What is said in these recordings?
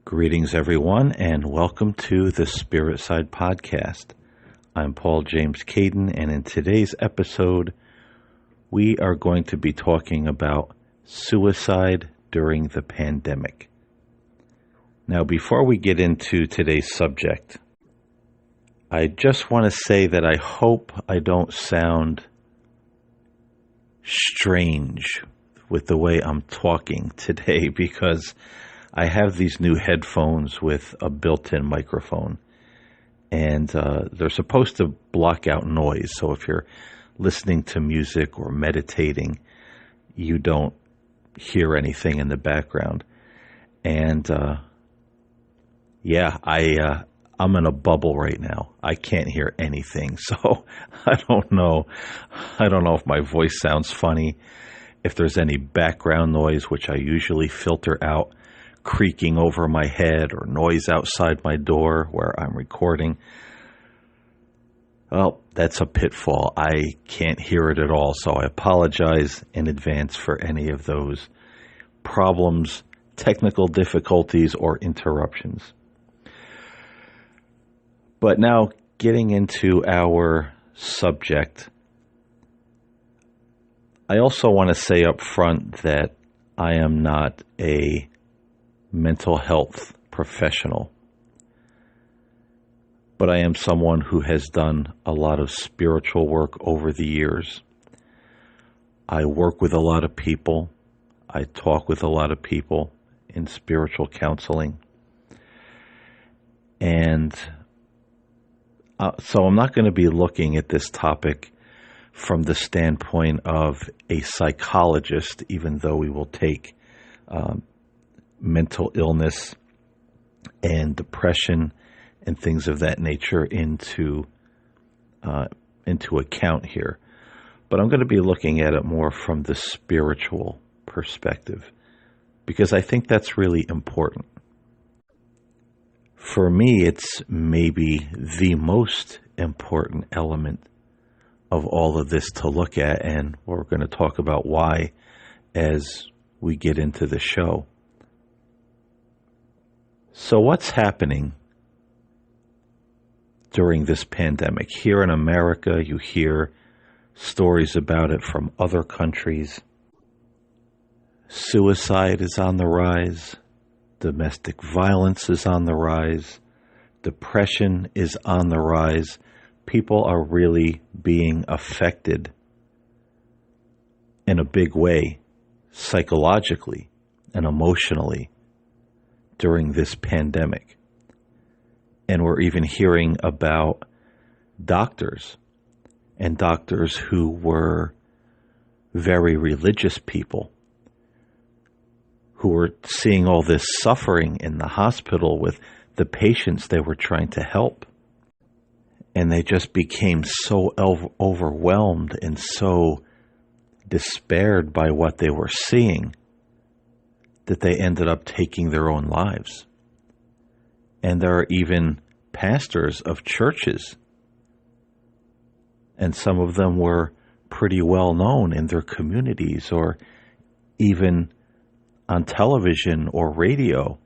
Greetings, everyone, and welcome to the Spirit Side Podcast. I'm Paul James Caden, and in today's episode, we are going to be talking about suicide during the pandemic. Now, before we get into today's subject, I just want to say that I hope I don't sound strange with the way I'm talking today because I have these new headphones with a built-in microphone, and they're supposed to block out noise. So if you're listening to music or meditating, you don't hear anything in the background. And I'm in a bubble right now. I can't hear anything, so I don't know. I don't know if my voice sounds funny, if there's any background noise, which I usually filter out, creaking over my head or noise outside my door where I'm recording. Well, that's a pitfall. I can't hear it at all, so I apologize in advance for any of those problems, technical difficulties, or interruptions. But now, getting into our subject, I also want to say up front that I am not a mental health professional, but I am someone who has done a lot of spiritual work over the years. I work with a lot of people. I talk with a lot of people in spiritual counseling. And so I'm not going to be looking at this topic from the standpoint of a psychologist, even though we will take mental illness and depression and things of that nature into account here. But I'm going to be looking at it more from the spiritual perspective, because I think that's really important. For me, it's maybe the most important element of all of this to look at, and we're going to talk about why as we get into the show. So what's happening during this pandemic? Here in America, you hear stories about it from other countries. Suicide is on the rise. Domestic violence is on the rise. Depression is on the rise. People are really being affected in a big way, psychologically and emotionally, during this pandemic. And we're even hearing about doctors who were very religious people who were seeing all this suffering in the hospital with the patients they were trying to help. And they just became so overwhelmed and so despaired by what they were seeing that they ended up taking their own lives. And there are even pastors of churches, and some of them were pretty well known in their communities or even on television or radio,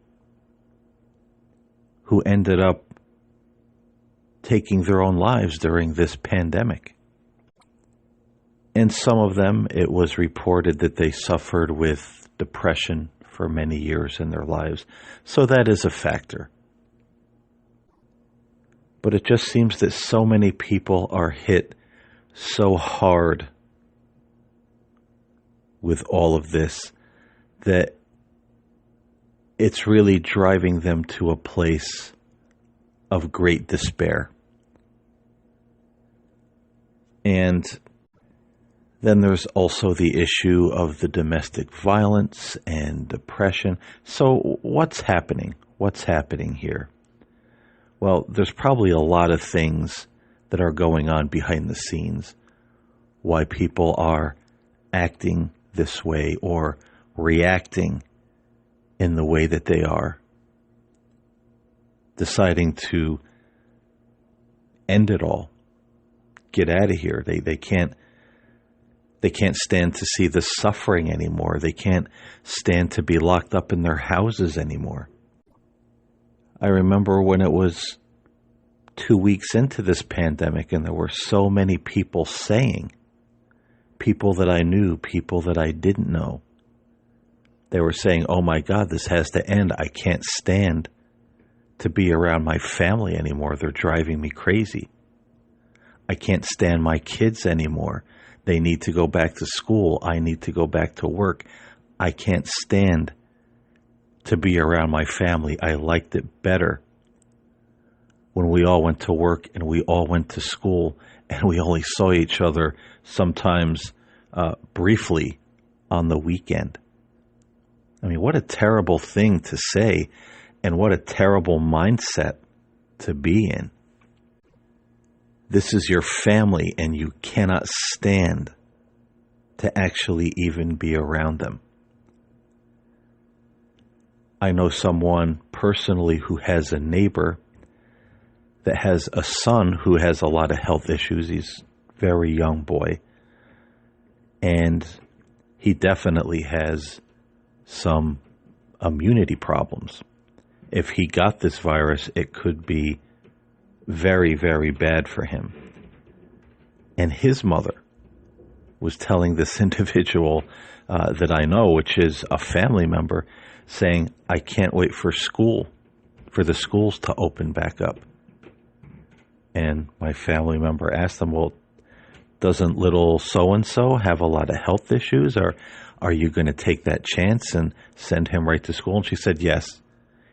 who ended up taking their own lives during this pandemic. And some of them, it was reported that they suffered with depression for many years in their lives. So that is a factor. But it just seems that so many people are hit so hard with all of this that it's really driving them to a place of great despair. And then there's also the issue of the domestic violence and depression. So what's happening? What's happening here? Well, there's probably a lot of things that are going on behind the scenes, why people are acting this way or reacting in the way that they are, deciding to end it all, get out of here. They can't stand to see the suffering anymore. They can't stand to be locked up in their houses anymore. I remember when it was 2 weeks into this pandemic and there were so many people saying, people that I knew, people that I didn't know, they were saying, oh my God, this has to end. I can't stand to be around my family anymore. They're driving me crazy. I can't stand my kids anymore. They need to go back to school. I need to go back to work. I can't stand to be around my family. I liked it better when we all went to work and we all went to school and we only saw each other sometimes briefly on the weekend. I mean, what a terrible thing to say, and what a terrible mindset to be in. This is your family and you cannot stand to actually even be around them. I know someone personally who has a neighbor that has a son who has a lot of health issues. He's a very young boy, and he definitely has some immunity problems. If he got this virus, it could be very, very bad for him. And his mother was telling this individual that I know, which is a family member, saying, I can't wait for the schools to open back up. And my family member asked them, well, doesn't little so-and-so have a lot of health issues? Or are you going to take that chance and send him right to school? And she said, yes,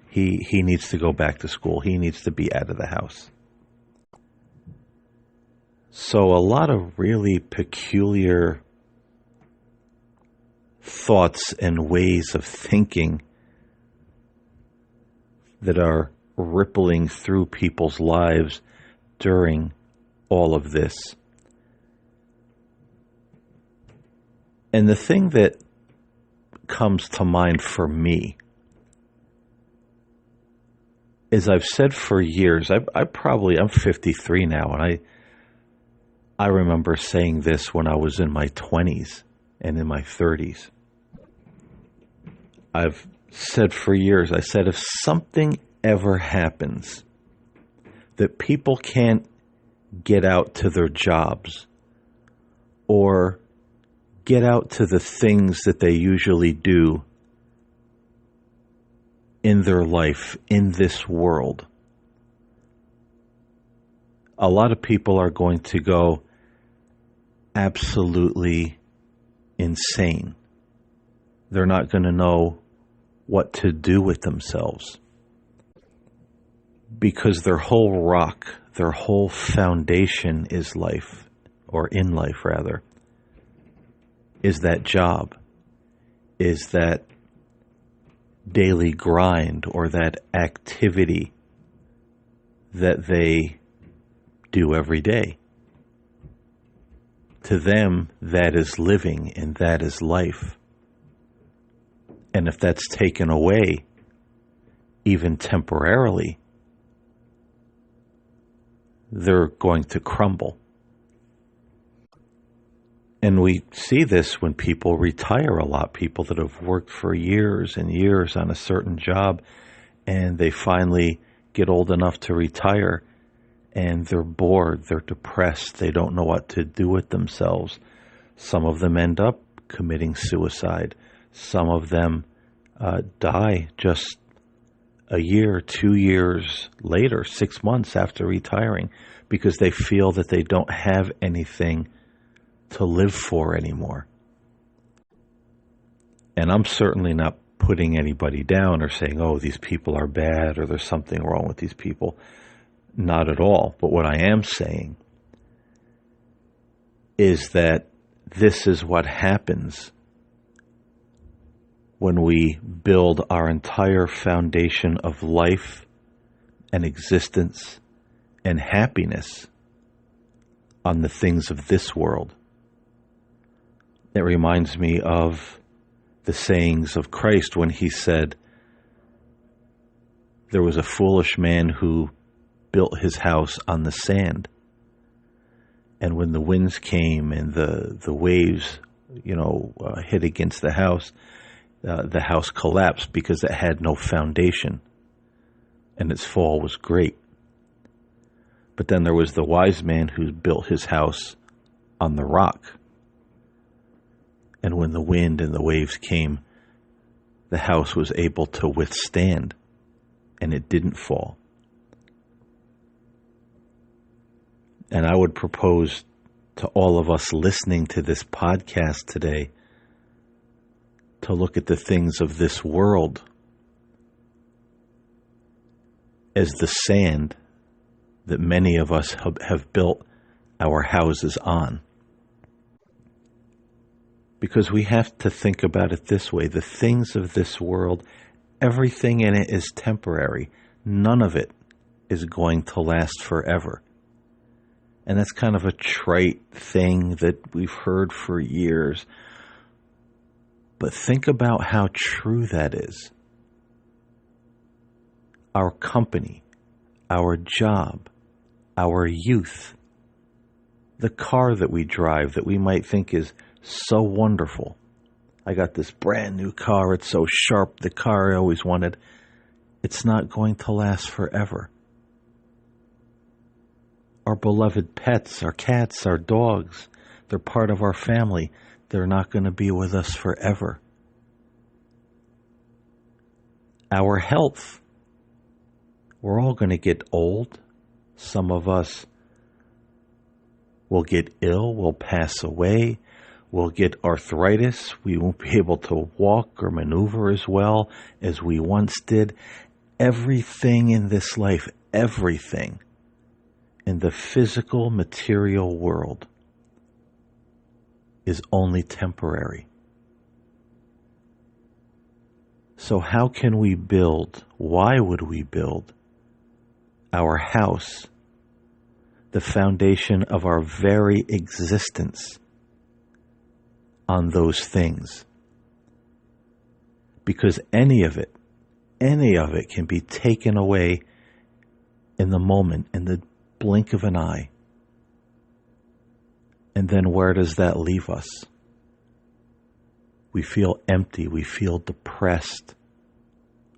he needs to go back to school. He needs to be out of the house. So a lot of really peculiar thoughts and ways of thinking that are rippling through people's lives during all of this. And the thing that comes to mind for me is I've said for years, I'm 53 now, and I remember saying this when I was in my 20s and in my 30s. I've said for years, I said, if something ever happens that people can't get out to their jobs or get out to the things that they usually do in their life, in this world, a lot of people are going to go absolutely insane. They're not going to know what to do with themselves because their whole rock, their whole foundation is life, or in life rather, is that job, is that daily grind or that activity that they do every day. To them, that is living and that is life. And if that's taken away, even temporarily, they're going to crumble. And we see this when people retire a lot, people that have worked for years and years on a certain job, and they finally get old enough to retire, and they're bored, they're depressed, they don't know what to do with themselves. Some of them end up committing suicide. Some of them die just a year, 2 years later, 6 months after retiring, because they feel that they don't have anything to live for anymore. And I'm certainly not putting anybody down or saying, oh, these people are bad or there's something wrong with these people. Not at all. But what I am saying is that this is what happens when we build our entire foundation of life and existence and happiness on the things of this world. It reminds me of the sayings of Christ when he said, there was a foolish man who built his house on the sand. And when the winds came and the waves, hit against the house collapsed because it had no foundation. and its fall was great. But then there was the wise man who built his house on the rock. And when the wind and the waves came, the house was able to withstand, and it didn't fall. And I would propose to all of us listening to this podcast today to look at the things of this world as the sand that many of us have built our houses on. Because we have to think about it this way. The things of this world, everything in it is temporary. None of it is going to last forever. And that's kind of a trite thing that we've heard for years. But think about how true that is. Our company, our job, our youth, the car that we drive that we might think is so wonderful. I got this brand new car. It's so sharp, the car I always wanted. It's not going to last forever. Our beloved pets, our cats, our dogs, they're part of our family. They're not going to be with us forever. Our health. We're all going to get old. Some of us will get ill, will pass away, we'll get arthritis. We won't be able to walk or maneuver as well as we once did. Everything in this life, everything in the physical, material world is only temporary. So how can we build, why would we build our house, the foundation of our very existence, on those things? Because any of it can be taken away in the moment, in the blink of an eye. And then where does that leave us? We feel empty, we feel depressed,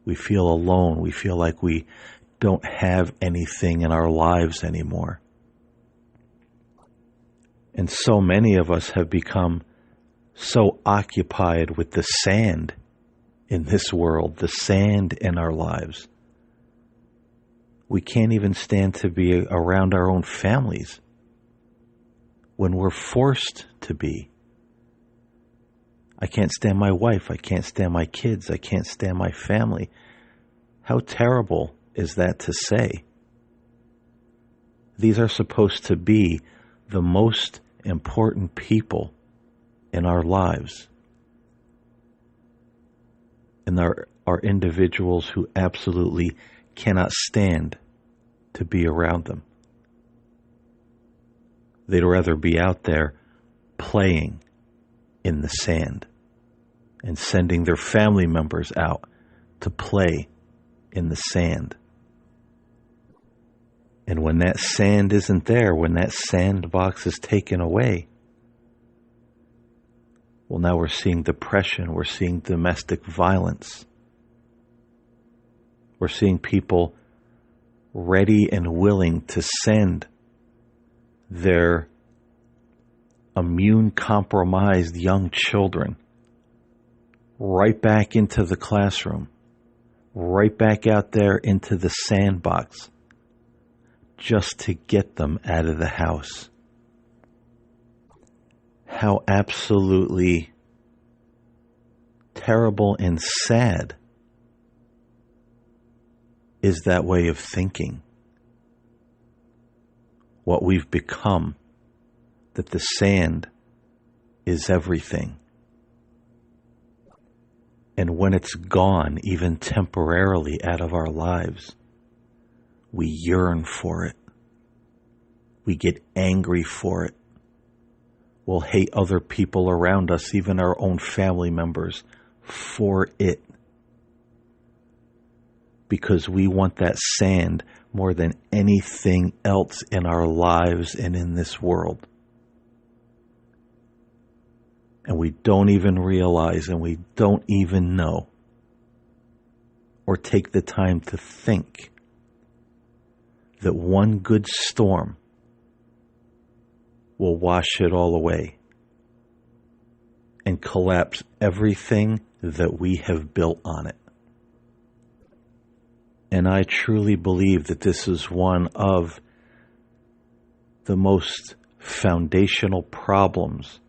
we feel alone, we feel like we don't have anything in our lives anymore. And so many of us have become so occupied with the sand in this world, the sand in our lives. We can't even stand to be around our own families when we're forced to be. I can't stand my wife. I can't stand my kids. I can't stand my family. How terrible is that to say? These are supposed to be the most important people in our lives. And are individuals who absolutely cannot stand to be around them. They'd rather be out there playing in the sand and sending their family members out to play in the sand. And when that sand isn't there, when that sandbox is taken away, well, now we're seeing depression, we're seeing domestic violence. We're seeing people ready and willing to send their immune-compromised young children right back into the classroom, right back out there into the sandbox, just to get them out of the house. How absolutely terrible and sad is that way of thinking. What we've become, that the sand is everything. And when it's gone, even temporarily out of our lives, we yearn for it. We get angry for it. We'll hate other people around us, even our own family members, for it. Because we want that sand more than anything else in our lives and in this world. And we don't even realize, and we don't even know, or take the time to think that one good storm will wash it all away and collapse everything that we have built on it. And I truly believe that this is one of the most foundational problems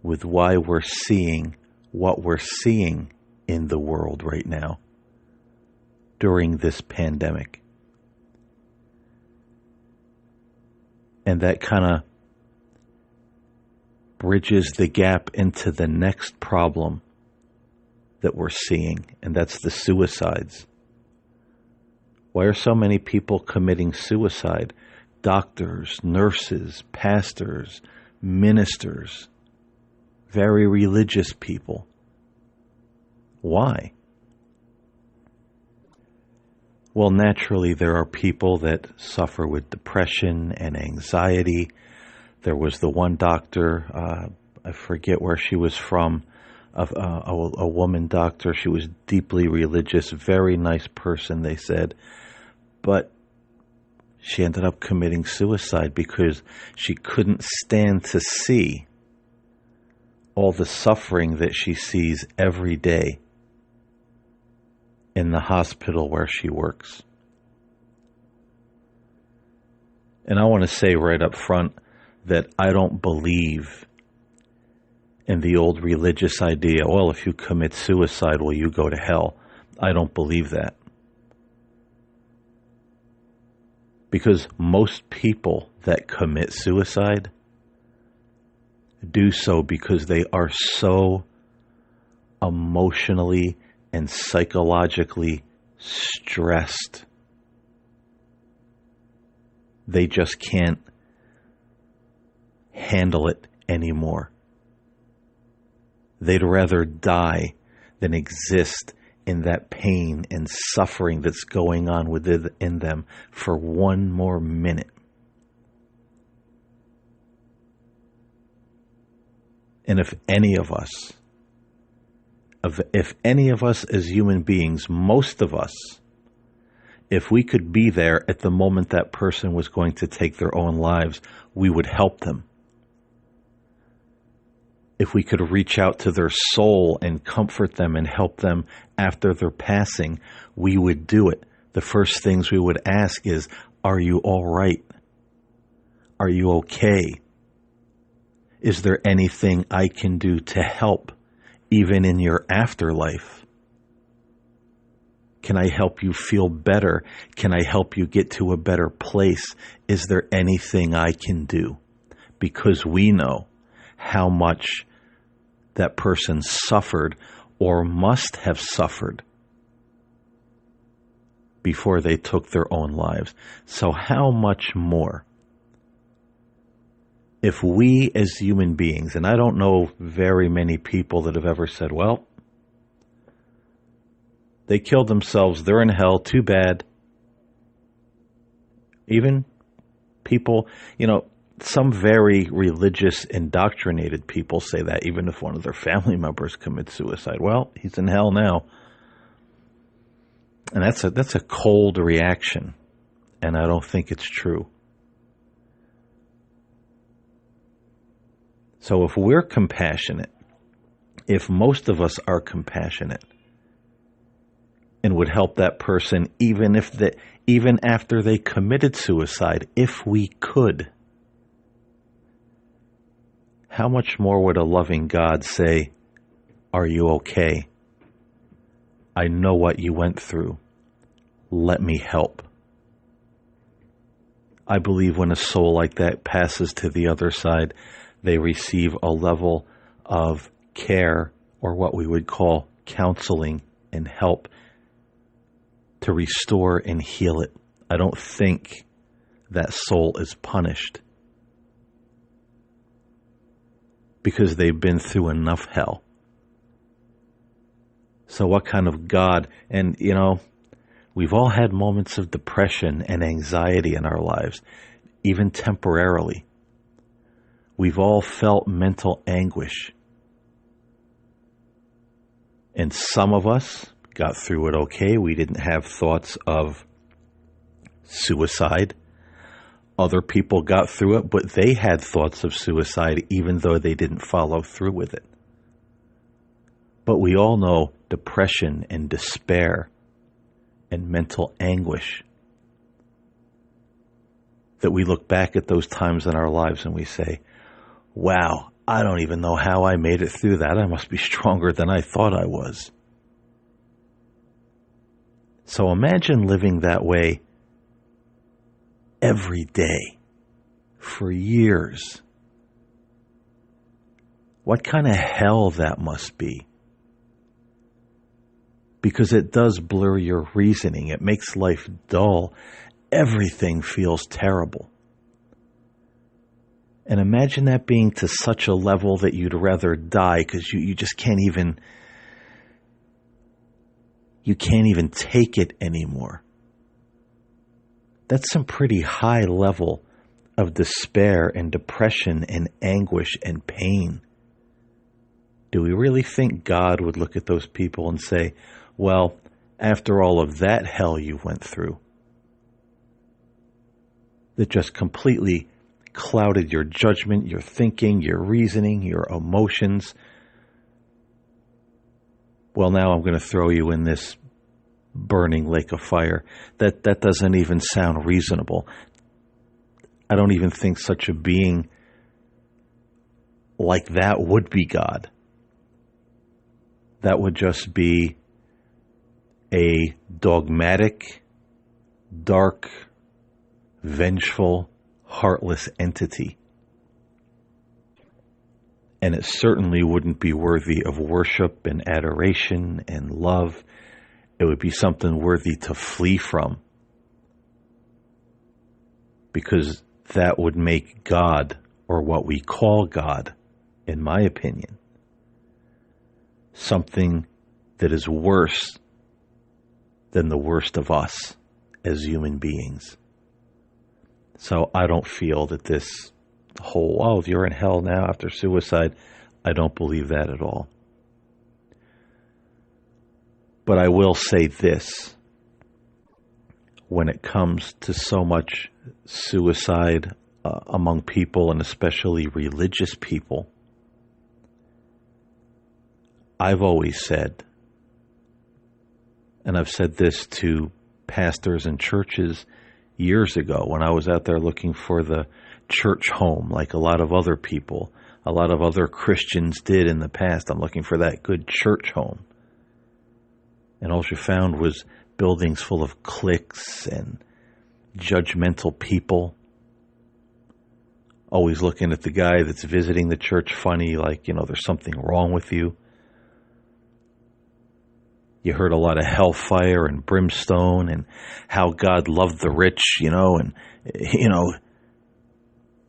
with why we're seeing what we're seeing in the world right now during this pandemic. And that kind of bridges the gap into the next problem that we're seeing, and that's the suicides. Why are so many people committing suicide? Doctors, nurses, pastors, ministers, very religious people. Why? Well, naturally, there are people that suffer with depression and anxiety. There was the one doctor, I forget where she was from, a woman doctor. She was deeply religious, very nice person, they said. But she ended up committing suicide because she couldn't stand to see all the suffering that she sees every day in the hospital where she works. And I want to say right up front that I don't believe in the old religious idea, well, if you commit suicide, will you go to hell? I don't believe that. Because most people that commit suicide do so because they are so emotionally and psychologically stressed. They just can't handle it anymore. They'd rather die than exist in that pain and suffering that's going on within them for one more minute. And if any of us as human beings, most of us, if we could be there at the moment that person was going to take their own lives, we would help them. If we could reach out to their soul and comfort them and help them after their passing, we would do it. The first things we would ask is, are you all right? Are you okay? Is there anything I can do to help, even in your afterlife? Can I help you feel better? Can I help you get to a better place? Is there anything I can do? Because we know how much that person suffered or must have suffered before they took their own lives. So how much more if we as human beings, and I don't know very many people that have ever said, well, they killed themselves, they're in hell, too bad. Even people, some very religious, indoctrinated people say that, even if one of their family members commits suicide. Well, he's in hell now. And that's a cold reaction, and I don't think it's true. So if we're compassionate, if most of us are compassionate and would help that person even after they committed suicide, if we could, how much more would a loving God say, are you okay? I know what you went through. Let me help. I believe when a soul like that passes to the other side, they receive a level of care, or what we would call counseling and help to restore and heal it. I don't think that soul is punished because they've been through enough hell. So what kind of God? And, we've all had moments of depression and anxiety in our lives, even temporarily. We've all felt mental anguish. And some of us got through it okay. We didn't have thoughts of suicide. Other people got through it, but they had thoughts of suicide even though they didn't follow through with it. But we all know depression and despair and mental anguish, that we look back at those times in our lives and we say, wow, I don't even know how I made it through that. I must be stronger than I thought I was. So imagine living that way every day for years. What kind of hell that must be. Because it does blur your reasoning. It makes life dull. Everything feels terrible. And imagine that being to such a level that you'd rather die because you just can't even take it anymore. That's some pretty high level of despair and depression and anguish and pain. Do we really think God would look at those people and say, well, after all of that hell you went through, that just completely clouded your judgment, your thinking, your reasoning, your emotions, well, now I'm going to throw you in this burning lake of fire. That doesn't even sound reasonable. I don't even think such a being like that would be God. That would just be a dogmatic, dark, vengeful, heartless entity. And it certainly wouldn't be worthy of worship and adoration and love. It would be something worthy to flee from, because that would make God, or what we call God, in my opinion, something that is worse than the worst of us as human beings. So I don't feel that this whole, oh, you're in hell now after suicide, I don't believe that at all. But I will say this, when it comes to so much suicide among people, and especially religious people, I've always said, and I've said this to pastors and churches years ago when I was out there looking for the church home, like a lot of other people, a lot of other Christians did in the past. I'm looking for that good church home. And all you found was buildings full of cliques and judgmental people, always looking at the guy that's visiting the church funny, like, there's something wrong with you. You heard a lot of hellfire and brimstone and how God loved the rich, and,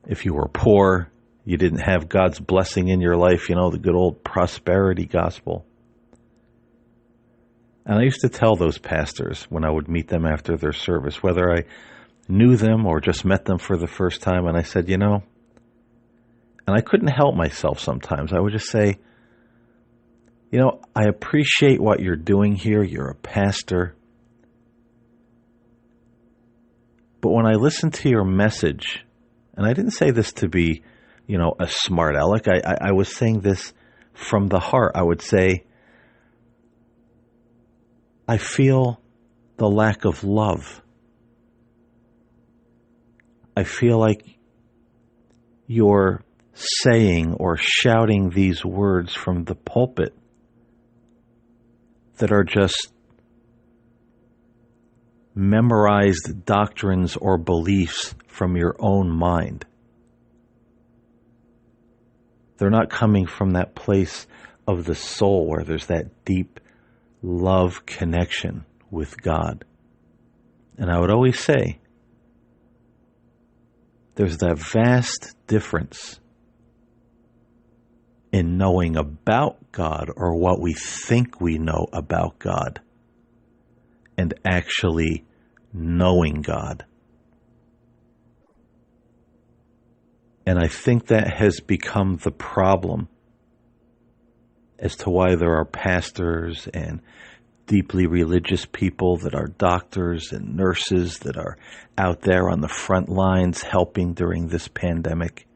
if you were poor, you didn't have God's blessing in your life, the good old prosperity gospel. And I used to tell those pastors when I would meet them after their service, whether I knew them or just met them for the first time, and I said, and I couldn't help myself sometimes. I would just say, I appreciate what you're doing here. You're a pastor. But when I listen to your message, and I didn't say this to be, a smart aleck. I was saying this from the heart. I would say, I feel the lack of love. I feel like you're saying or shouting these words from the pulpit that are just memorized doctrines or beliefs from your own mind. They're not coming from that place of the soul where there's that deep love connection with God. And I would always say, there's that vast difference in knowing about God, or what we think we know about God, and actually knowing God. And I think that has become the problem as to why there are pastors and deeply religious people that are doctors and nurses that are out there on the front lines helping during this pandemic.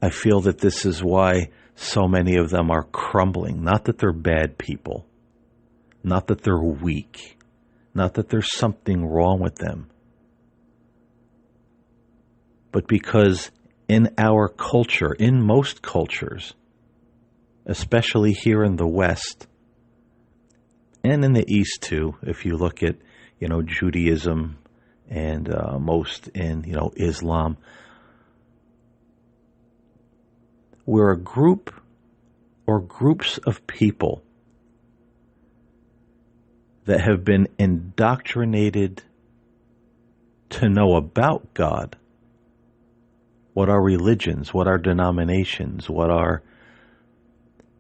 I feel that this is why so many of them are crumbling. Not that they're bad people, not that they're weak, not that there's something wrong with them, but because in our culture, in most cultures, especially here in the West, and in the East too, if you look at, Judaism and most in, Islam, we're a group or groups of people that have been indoctrinated to know about God, what our religions, what our denominations, what our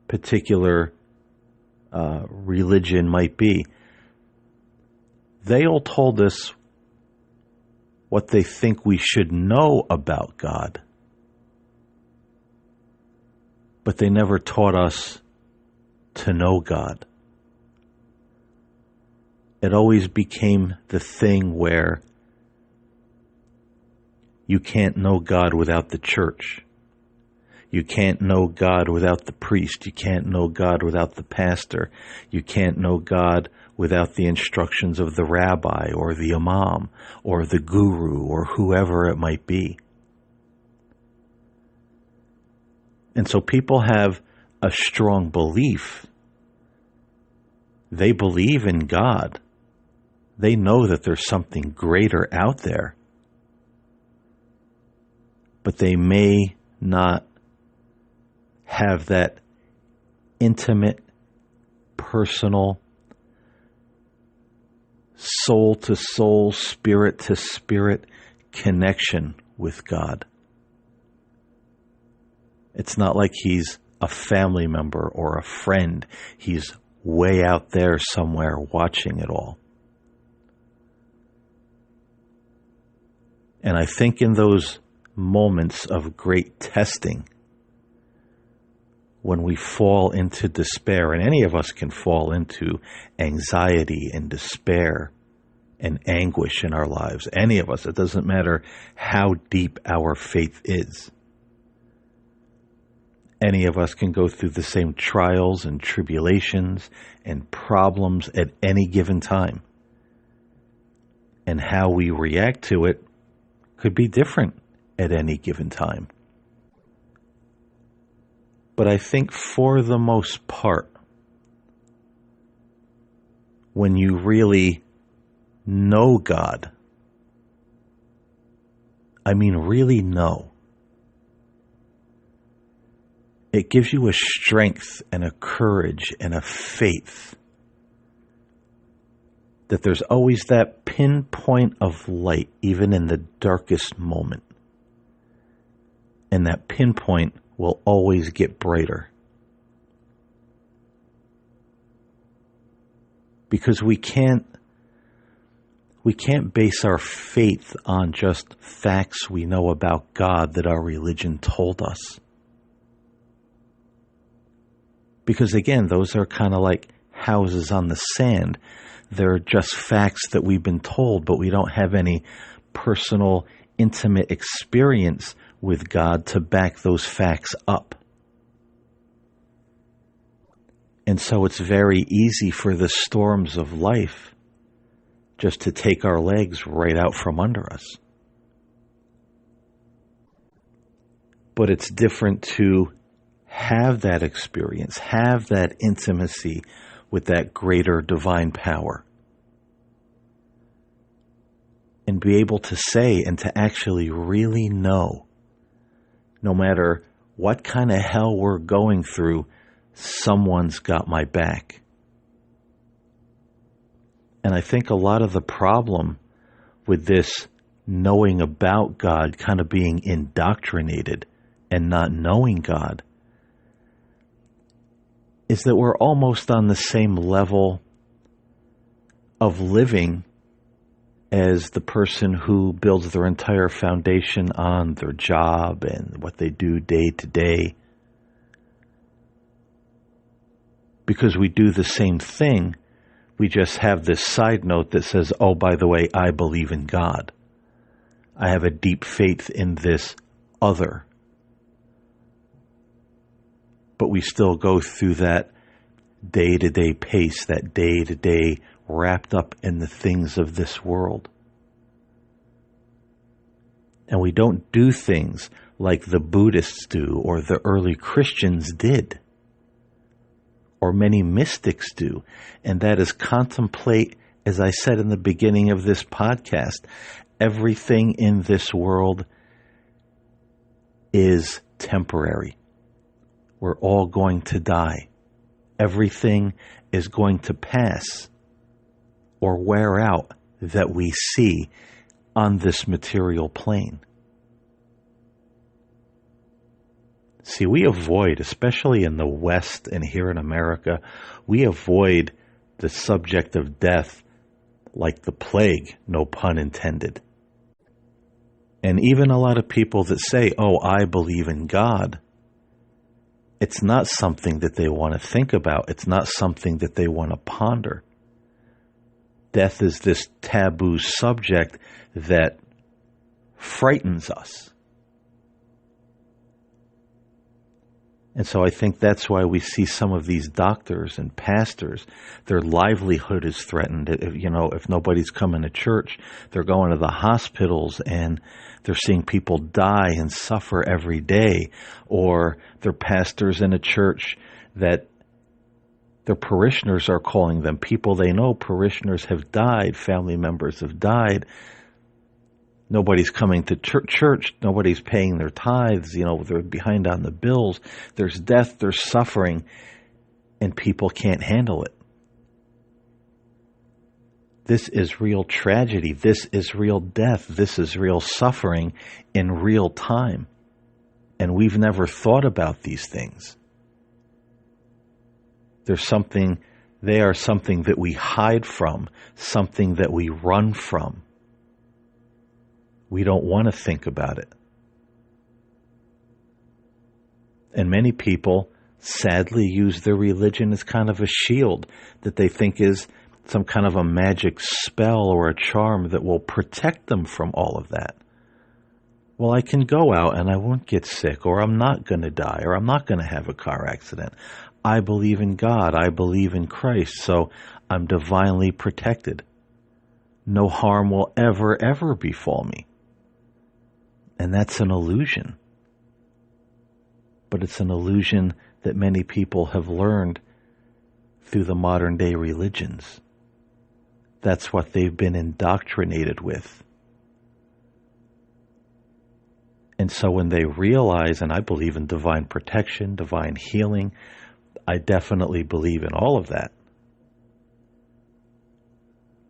particular religion might be. They all told us what they think we should know about God, but they never taught us to know God. It always became the thing where you can't know God without the church. You can't know God without the priest. You can't know God without the pastor. You can't know God without the instructions of the rabbi or the imam or the guru or whoever it might be. And so people have a strong belief. They believe in God. They know that there's something greater out there. But they may not have that intimate, personal, soul-to-soul, spirit-to-spirit connection with God. It's not like he's a family member or a friend. He's way out there somewhere watching it all. And I think in those moments of great testing, when we fall into despair, and any of us can fall into anxiety and despair and anguish in our lives, any of us, it doesn't matter how deep our faith is. Any of us can go through the same trials and tribulations and problems at any given time. And how we react to it could be different at any given time. But I think for the most part, when you really know God, I mean really know, it gives you a strength and a courage and a faith that there's always that pinpoint of light, even in the darkest moment. And that pinpoint will always get brighter. Because we can't base our faith on just facts we know about God that our religion told us. Because again, those are kind of like houses on the sand. They're just facts that we've been told, but we don't have any personal, intimate experience with God to back those facts up. And so it's very easy for the storms of life just to take our legs right out from under us. But it's different to have that experience, have that intimacy with that greater divine power. And be able to say and to actually really know, no matter what kind of hell we're going through, someone's got my back. And I think a lot of the problem with this knowing about God, kind of being indoctrinated and not knowing God, is that we're almost on the same level of living as the person who builds their entire foundation on their job and what they do day to day. because we do the same thing. We just have this side note that says, oh, by the way, I believe in God. I have a deep faith in this other. But we still go through that day-to-day pace, that day-to-day wrapped up in the things of this world. And we don't do things like the Buddhists do or the early Christians did, or many mystics do, and that is contemplate, as I said in the beginning of this podcast, everything in this world is temporary. We're all going to die. Everything is going to pass or wear out that we see on this material plane. See, we avoid, especially in the West and here in America, we avoid the subject of death like the plague, no pun intended. And even a lot of people that say, oh, I believe in God, it's not something that they want to think about. It's not something that they want to ponder. Death is this taboo subject that frightens us. And so I think that's why we see some of these doctors and pastors, their livelihood is threatened. If nobody's coming to church, they're going to the hospitals and they're seeing people die and suffer every day. Or they're pastors in a church that their parishioners are calling them. People they know, parishioners have died, family members have died. Nobody's coming to church. Nobody's paying their tithes. They're behind on the bills. There's death, there's suffering, and people can't handle it. This is real tragedy. This is real death. This is real suffering in real time. And we've never thought about these things. They are something that we hide from, something that we run from. We don't want to think about it. And many people sadly use their religion as kind of a shield that they think is some kind of a magic spell or a charm that will protect them from all of that. Well, I can go out and I won't get sick, or I'm not going to die, or I'm not going to have a car accident. I believe in God. I believe in Christ, so I'm divinely protected. No harm will ever befall me. And that's an illusion. But it's an illusion that many people have learned through the modern day religions. That's what they've been indoctrinated with. And so when they realize, and I believe in divine protection, divine healing, I definitely believe in all of that.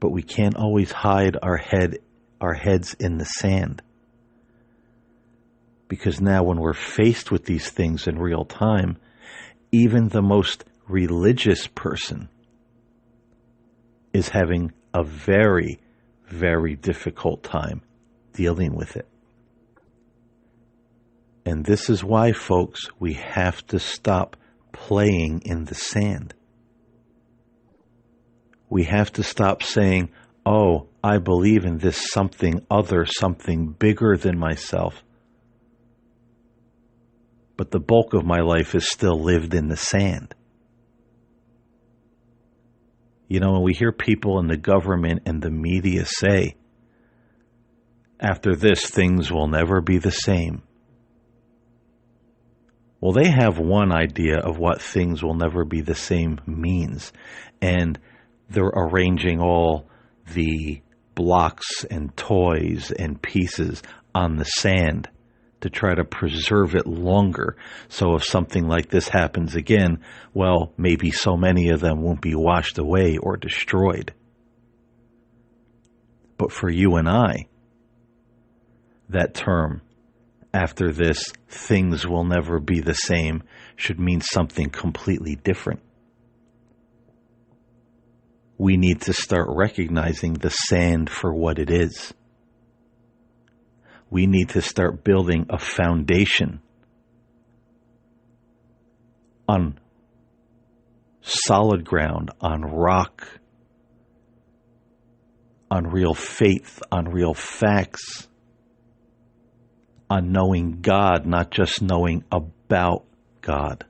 But we can't always hide our heads in the sand. Because now when we're faced with these things in real time, even the most religious person is having a very, very difficult time dealing with it. And this is why, folks, we have to stop playing in the sand. We have to stop saying, oh, I believe in this something other, something bigger than myself. But the bulk of my life is still lived in the sand. When we hear people in the government and the media say, after this, things will never be the same. Well, they have one idea of what things will never be the same means, and they're arranging all the blocks and toys and pieces on the sand to try to preserve it longer. So if something like this happens again, well, maybe so many of them won't be washed away or destroyed. But for you and I, that term, after this, things will never be the same, should mean something completely different. We need to start recognizing the sand for what it is. We need to start building a foundation on solid ground, on rock, on real faith, on real facts, on knowing God, not just knowing about God.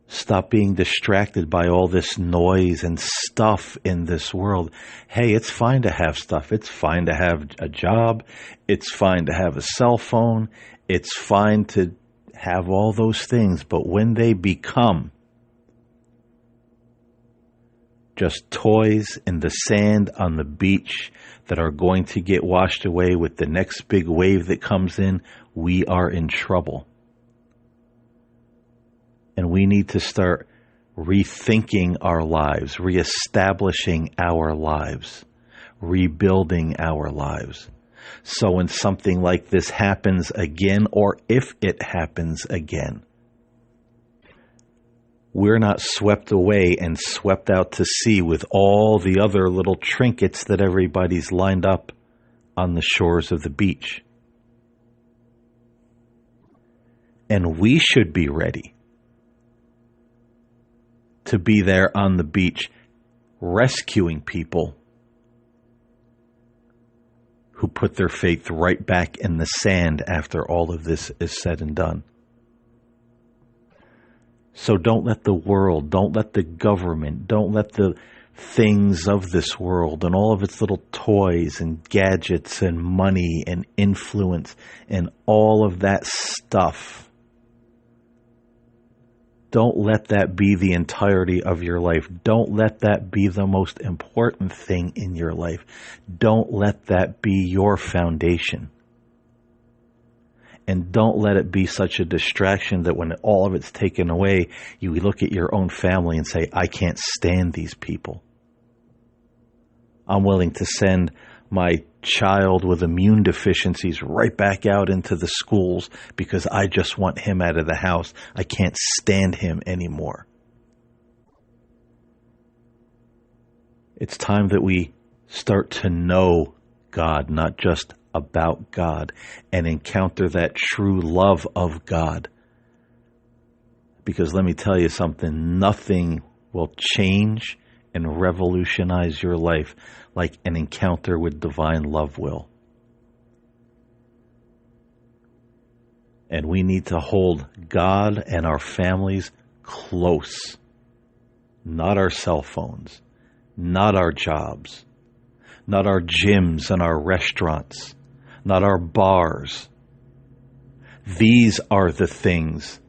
Stop being distracted by all this noise and stuff in this world. Hey, it's fine to have stuff. It's fine to have a job. It's fine to have a cell phone. It's fine to have all those things. But when they become just toys in the sand on the beach that are going to get washed away with the next big wave that comes in, we are in trouble. And we need to start rethinking our lives, reestablishing our lives, rebuilding our lives. So when something like this happens again, or if it happens again, we're not swept away and swept out to sea with all the other little trinkets that everybody's lined up on the shores of the beach. And we should be ready to be there on the beach rescuing people who put their faith right back in the sand after all of this is said and done. So don't let the world, don't let the government, don't let the things of this world and all of its little toys and gadgets and money and influence and all of that stuff, don't let that be the entirety of your life. Don't let that be the most important thing in your life. Don't let that be your foundation. And don't let it be such a distraction that when all of it's taken away, you look at your own family and say, I can't stand these people. I'm willing to send my child with immune deficiencies right back out into the schools because I just want him out of the house. I can't stand him anymore. It's time that we start to know God, not just about God, and encounter that true love of God. Because let me tell you something, nothing will change and revolutionize your life like an encounter with divine love will. And we need to hold God and our families close, not our cell phones, not our jobs, not our gyms and our restaurants, not our bars. These are the things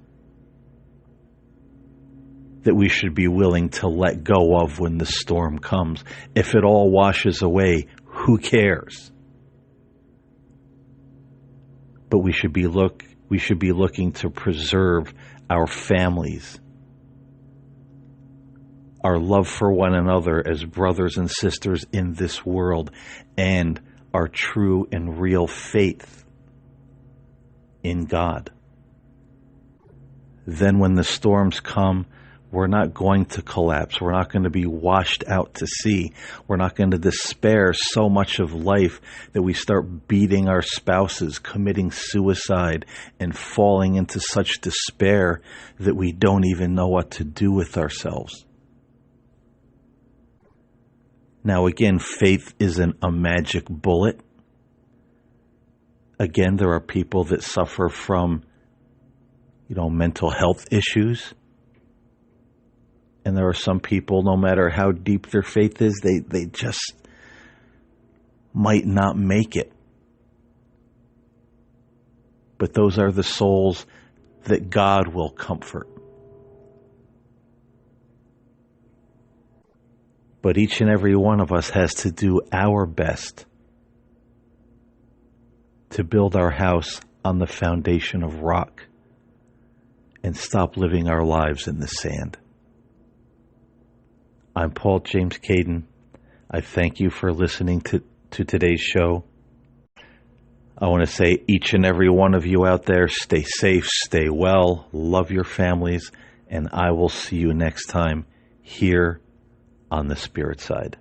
that we should be willing to let go of when the storm comes. If it all washes away, who cares? But we should be looking to preserve our families, our love for one another as brothers and sisters in this world, and our true and real faith in God. Then when the storms come, we're not going to collapse. We're not going to be washed out to sea. We're not going to despair so much of life that we start beating our spouses, committing suicide, and falling into such despair that we don't even know what to do with ourselves. Now again, faith isn't a magic bullet. Again, there are people that suffer from, mental health issues. And there are some people, no matter how deep their faith is, they just might not make it. But those are the souls that God will comfort. But each and every one of us has to do our best to build our house on the foundation of rock and stop living our lives in the sand. I'm Paul James Caden. I thank you for listening to today's show. I want to say each and every one of you out there, stay safe, stay well, love your families, and I will see you next time here on the Spirit Side.